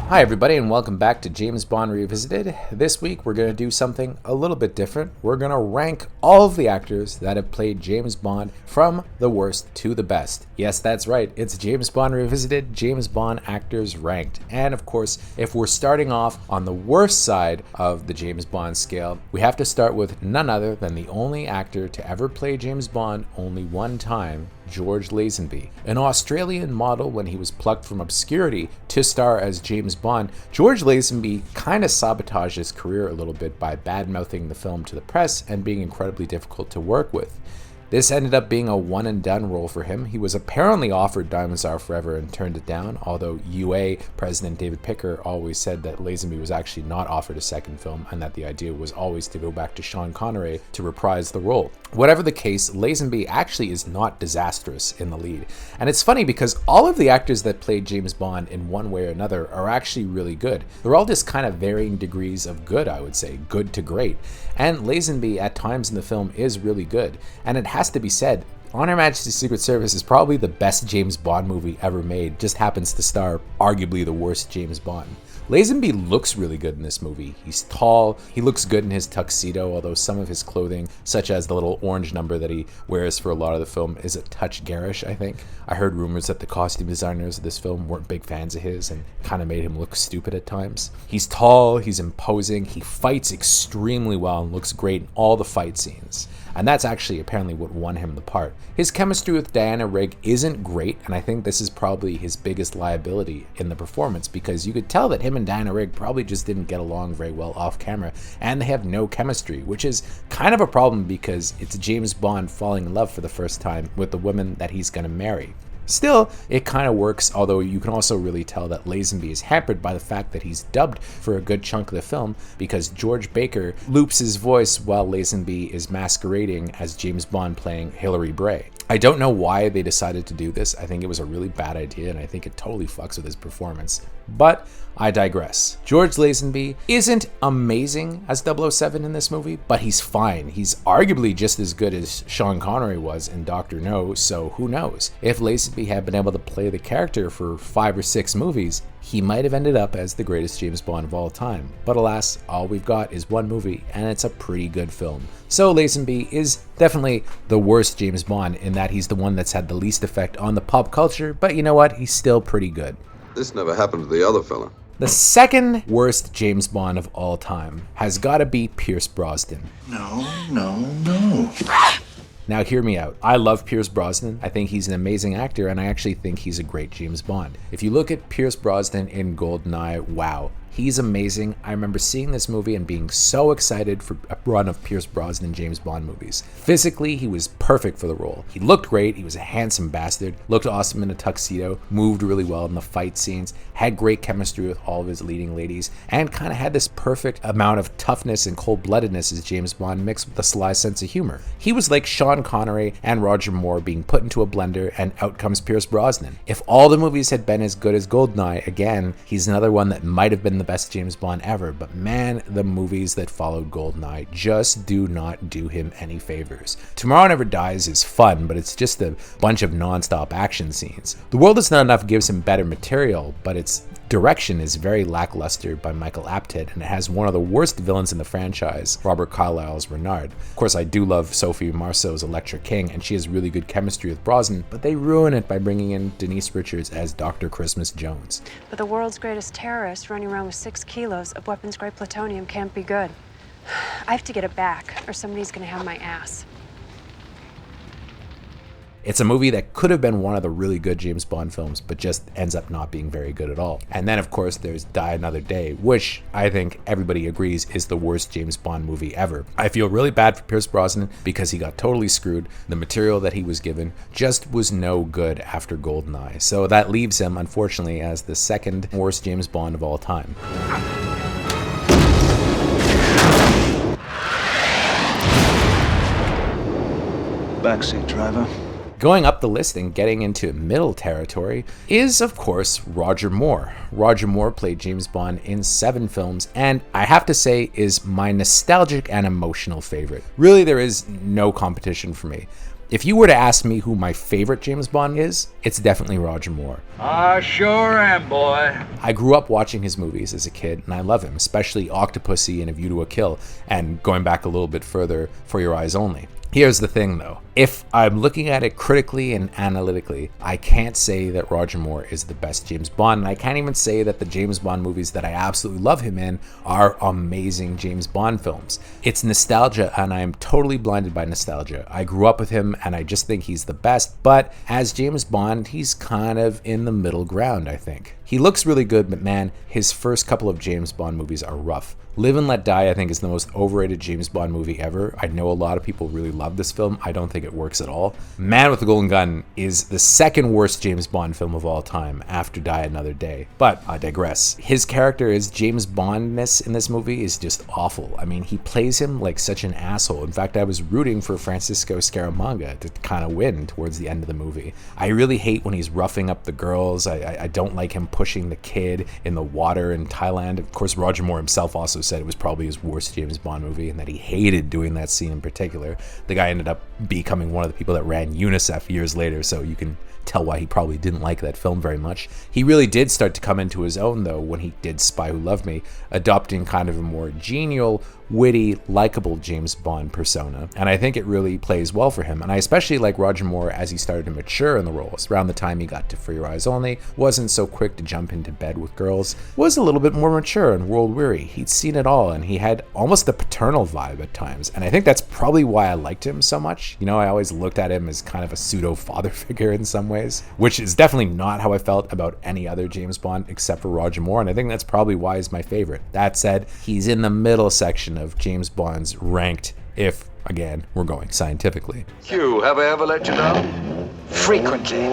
Hi everybody and welcome back to James Bond Revisited. This week we're going to do something a little bit different. We're going to rank all of the actors that have played James Bond from the worst to the best. Yes, that's right. It's James Bond Revisited, James Bond actors ranked. And of course, if we're starting off on the worst side of the James Bond scale, we have to start with none other than the only actor to ever play James Bond only one time, George Lazenby. An Australian model when he was plucked from obscurity to star as James Bond, George Lazenby kind of sabotaged his career a little bit by bad-mouthing the film to the press and being incredibly difficult to work with. This ended up being a one-and-done role for him. He was apparently offered Diamonds Are Forever and turned it down, although UA President David Picker always said that Lazenby was actually not offered a second film and that the idea was always to go back to Sean Connery to reprise the role. Whatever the case, Lazenby actually is not disastrous in the lead. And it's funny because all of the actors that played James Bond in one way or another are actually really good. They're all just kind of varying degrees of good, I would say, good to great. And Lazenby at times in the film is really good. And it has to be said, On Her Majesty's Secret Service is probably the best James Bond movie ever made, just happens to star arguably the worst James Bond. Lazenby looks really good in this movie. He's tall, he looks good in his tuxedo, although some of his clothing, such as the little orange number that he wears for a lot of the film, is a touch garish, I think. I heard rumors that the costume designers of this film weren't big fans of his and kind of made him look stupid at times. He's tall, he's imposing, he fights extremely well and looks great in all the fight scenes. And that's actually apparently what won him the part. His chemistry with Diana Rigg isn't great, and I think this is probably his biggest liability in the performance because you could tell that him and Diana Rigg probably just didn't get along very well off camera, and they have no chemistry, which is kind of a problem because it's James Bond falling in love for the first time with the woman that he's going to marry. Still, it kind of works, although you can also really tell that Lazenby is hampered by the fact that he's dubbed for a good chunk of the film because George Baker loops his voice while Lazenby is masquerading as James Bond playing Hilary Bray. I don't know why they decided to do this. I think it was a really bad idea and I think it totally fucks with his performance. But I digress. George Lazenby isn't amazing as 007 in this movie, but he's fine. He's arguably just as good as Sean Connery was in Dr. No, so who knows? If Lazenby had been able to play the character for 5 or 6 movies, he might have ended up as the greatest James Bond of all time. But alas, all we've got is one movie, and it's a pretty good film. So Lazenby is definitely the worst James Bond in that he's the one that's had the least effect on the pop culture, but you know what? He's still pretty good. This never happened to the other fella. The second worst James Bond of all time has got to be Pierce Brosnan. No. Now hear me out. I love Pierce Brosnan. I think he's an amazing actor and I actually think he's a great James Bond. If you look at Pierce Brosnan in GoldenEye, wow. He's amazing. I remember seeing this movie and being so excited for a run of Pierce Brosnan James Bond movies. Physically, he was perfect for the role. He looked great. He was a handsome bastard. Looked awesome in a tuxedo. Moved really well in the fight scenes. Had great chemistry with all of his leading ladies. And kind of had this perfect amount of toughness and cold-bloodedness as James Bond mixed with a sly sense of humor. He was like Sean Connery and Roger Moore being put into a blender and out comes Pierce Brosnan. If all the movies had been as good as GoldenEye, again, he's another one that might have been the best James Bond ever, but man, the movies that followed GoldenEye just do not do him any favors. Tomorrow Never Dies is fun, but it's just a bunch of non-stop action scenes. The World Is Not Enough gives him better material, but its direction is very lackluster by Michael Apted, and it has one of the worst villains in the franchise, Robert Carlyle's Renard. Of course, I do love Sophie Marceau's Electra King, and she has really good chemistry with Brosnan, but they ruin it by bringing in Denise Richards as Dr. Christmas Jones. But the world's greatest terrorist running around with 6 kilos of weapons-grade plutonium can't be good. I have to get it back, or somebody's gonna have my ass. It's a movie that could have been one of the really good James Bond films, but just ends up not being very good at all. And then, of course, there's Die Another Day, which I think everybody agrees is the worst James Bond movie ever. I feel really bad for Pierce Brosnan because he got totally screwed. The material that he was given just was no good after GoldenEye. So that leaves him, unfortunately, as the second worst James Bond of all time. Backseat driver. Going up the list and getting into middle territory is, of course, Roger Moore. Roger Moore played James Bond in 7 films, and I have to say is my nostalgic and emotional favorite. Really, there is no competition for me. If you were to ask me who my favorite James Bond is, it's definitely Roger Moore. I sure am, boy. I grew up watching his movies as a kid, and I love him, especially Octopussy and A View to a Kill, and going back a little bit further, For Your Eyes Only. Here's the thing, though. If I'm looking at it critically and analytically, I can't say that Roger Moore is the best James Bond, and I can't even say that the James Bond movies that I absolutely love him in are amazing James Bond films. It's nostalgia, and I am totally blinded by nostalgia. I grew up with him, and I just think he's the best, but as James Bond, he's kind of in the middle ground, I think. He looks really good, but man, his first couple of James Bond movies are rough. Live and Let Die, I think, is the most overrated James Bond movie ever. I know a lot of people really love this film. I don't think it works at all. Man with the Golden Gun is the second worst James Bond film of all time after Die Another Day. But I digress. His character is James Bondness in this movie is just awful. I mean, he plays him like such an asshole. In fact, I was rooting for Francisco Scaramanga to kind of win towards the end of the movie. I really hate when he's roughing up the girls. I don't like him pushing the kid in the water in Thailand. Of course, Roger Moore himself also said it was probably his worst James Bond movie and that he hated doing that scene in particular. The guy ended up becoming one of the people that ran UNICEF years later, so you can tell why he probably didn't like that film very much. He really did start to come into his own, though, when he did Spy Who Loved Me, adopting kind of a more genial, witty, likable James Bond persona, and I think it really plays well for him. And I especially like Roger Moore as he started to mature in the roles. Around the time he got to For Your Eyes Only, wasn't so quick to jump into bed with girls, was a little bit more mature and world-weary. He'd seen it all, and he had almost a paternal vibe at times, and I think that's probably why I liked him so much. You know, I always looked at him as kind of a pseudo-father figure in some ways, which is definitely not how I felt about any other James Bond except for Roger Moore, and I think that's probably why he's my favorite. That said, he's in the middle section of James Bond's ranked, if, again, we're going scientifically. Q, have I ever let you down? Frequently.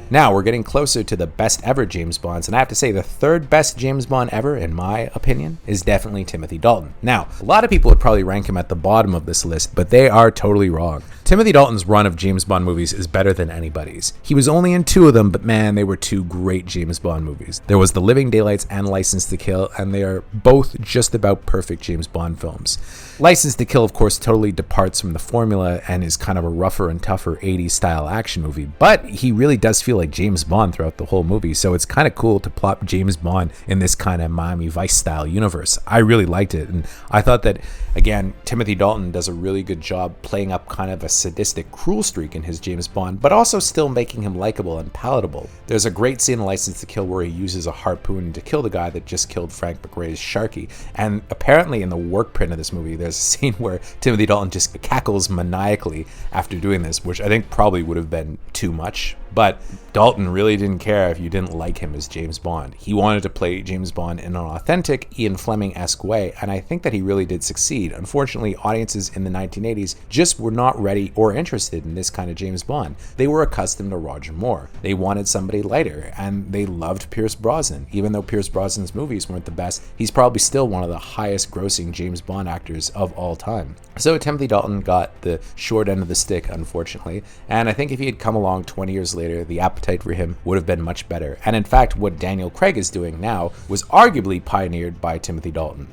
Now, we're getting closer to the best ever James Bonds, and I have to say the third best James Bond ever, in my opinion, is definitely Timothy Dalton. Now, a lot of people would probably rank him at the bottom of this list, but they are totally wrong. Timothy Dalton's run of James Bond movies is better than anybody's. He was only in 2 of them, but man, they were 2 great James Bond movies. There was The Living Daylights and License to Kill, and they are both just about perfect James Bond films. License to Kill, of course, totally departs from the formula and is kind of a rougher and tougher 80s style action movie, but he really does feel like James Bond throughout the whole movie, so it's kind of cool to plop James Bond in this kind of Miami Vice style universe. I really liked it, and I thought that, again, Timothy Dalton does a really good job playing up kind of a sadistic, cruel streak in his James Bond, but also still making him likable and palatable. There's a great scene in License to Kill where he uses a harpoon to kill the guy that just killed Frank McRae's Sharky, and apparently in the work print of this movie, there's a scene where Timothy Dalton just cackles maniacally after doing this, which I think probably would have been too much. But Dalton really didn't care if you didn't like him as James Bond. He wanted to play James Bond in an authentic Ian Fleming-esque way, and I think that he really did succeed. Unfortunately, audiences in the 1980s just were not ready or interested in this kind of James Bond. They were accustomed to Roger Moore. They wanted somebody lighter, and they loved Pierce Brosnan. Even though Pierce Brosnan's movies weren't the best, he's probably still one of the highest grossing James Bond actors of all time. So Timothy Dalton got the short end of the stick, unfortunately, and I think if he had come along 20 years later, the appetite for him would have been much better. And in fact, what Daniel Craig is doing now was arguably pioneered by Timothy Dalton.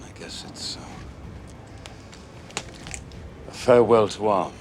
I guess it's a farewell to arms.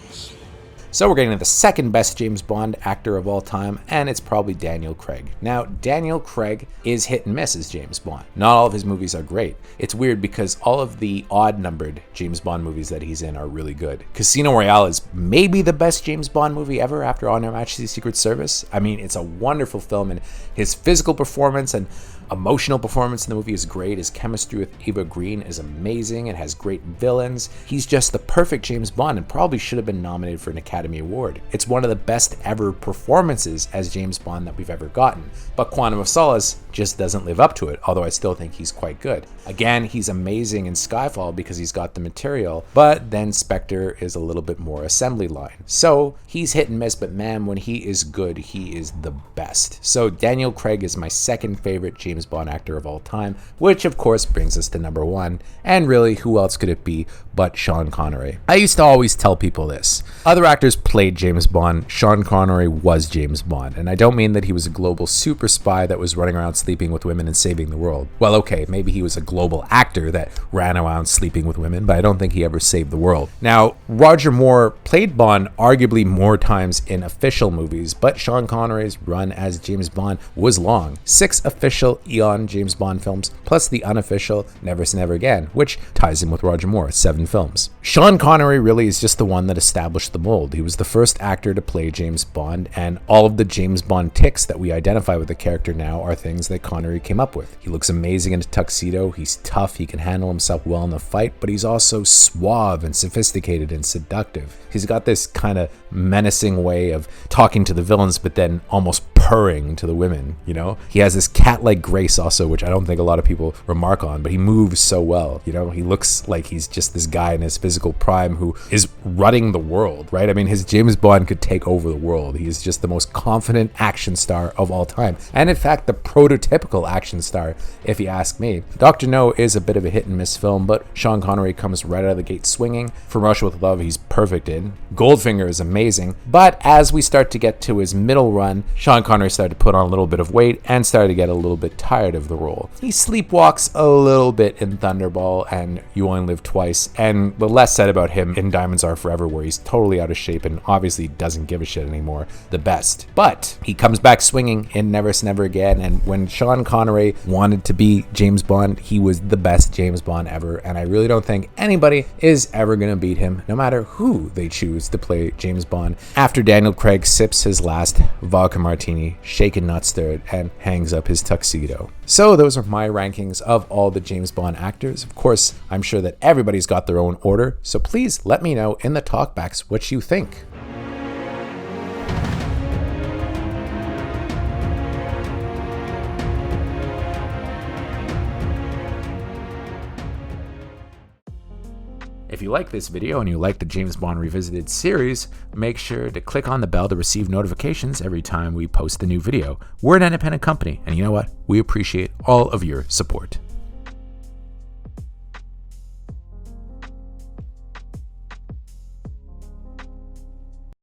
So we're getting to the second best James Bond actor of all time, and it's probably Daniel Craig. Now, Daniel Craig is hit and miss as James Bond. Not all of his movies are great. It's weird because all of the odd-numbered James Bond movies that he's in are really good. Casino Royale is maybe the best James Bond movie ever after On Her Majesty's Secret Service. I mean, it's a wonderful film, and his physical performance and emotional performance in the movie is great. His chemistry with Eva Green is amazing. It has great villains. He's just the perfect James Bond and probably should have been nominated for an Academy Award. It's one of the best ever performances as James Bond that we've ever gotten. But Quantum of Solace just doesn't live up to it, although I still think he's quite good. Again, he's amazing in Skyfall because he's got the material, but then Spectre is a little bit more assembly line. So he's hit and miss, but man, when he is good, he is the best. So Daniel Craig is my second favorite James James Bond actor of all time, which of course brings us to number 1. And really, who else could it be but Sean Connery? I used to always tell people this. Other actors played James Bond. Sean Connery was James Bond. And I don't mean that he was a global super spy that was running around sleeping with women and saving the world. Well, okay, maybe he was a global actor that ran around sleeping with women, but I don't think he ever saved the world. Now, Roger Moore played Bond arguably more times in official movies, but Sean Connery's run as James Bond was long. 6 official Eon James Bond films, plus the unofficial Never Say Never Again, which ties in with Roger Moore, 7 films. Sean Connery really is just the one that established the mold. He was the first actor to play James Bond, and all of the James Bond tics that we identify with the character now are things that Connery came up with. He looks amazing in a tuxedo, he's tough, he can handle himself well in the fight, but he's also suave and sophisticated and seductive. He's got this kind of menacing way of talking to the villains, but then almost purring to the women, you know? He has this cat-like grace also, which I don't think a lot of people remark on, but he moves so well, you know? He looks like he's just this guy in his physical prime who is running the world, right? I mean, his James Bond could take over the world. He is just the most confident action star of all time. And in fact, the prototypical action star, if you ask me. Dr. No is a bit of a hit and miss film, but Sean Connery comes right out of the gate swinging. From Russia with Love, he's perfect in. Goldfinger is amazing. But as we start to get to his middle run, Sean Connery started to put on a little bit of weight and started to get a little bit tired of the role. He sleepwalks a little bit in Thunderball and You Only Live Twice, and the less said about him in Diamonds Are Forever, where he's totally out of shape and obviously doesn't give a shit anymore, the best. But he comes back swinging in Never Say Never Again, and when Sean Connery wanted to be James Bond, he was the best James Bond ever, and I really don't think anybody is ever going to beat him, no matter who they choose to play James Bond. After Daniel Craig sips his last vodka martini, shaken not stirred, and hangs up his tuxedo. So those are my rankings of all the James Bond actors. Of course, I'm sure that everybody's got their own order, so please let me know in the talkbacks what you think. If you like this video and you like the James Bond Revisited series, make sure to click on the bell to receive notifications every time we post a new video. We're an independent company, and you know what? We appreciate all of your support.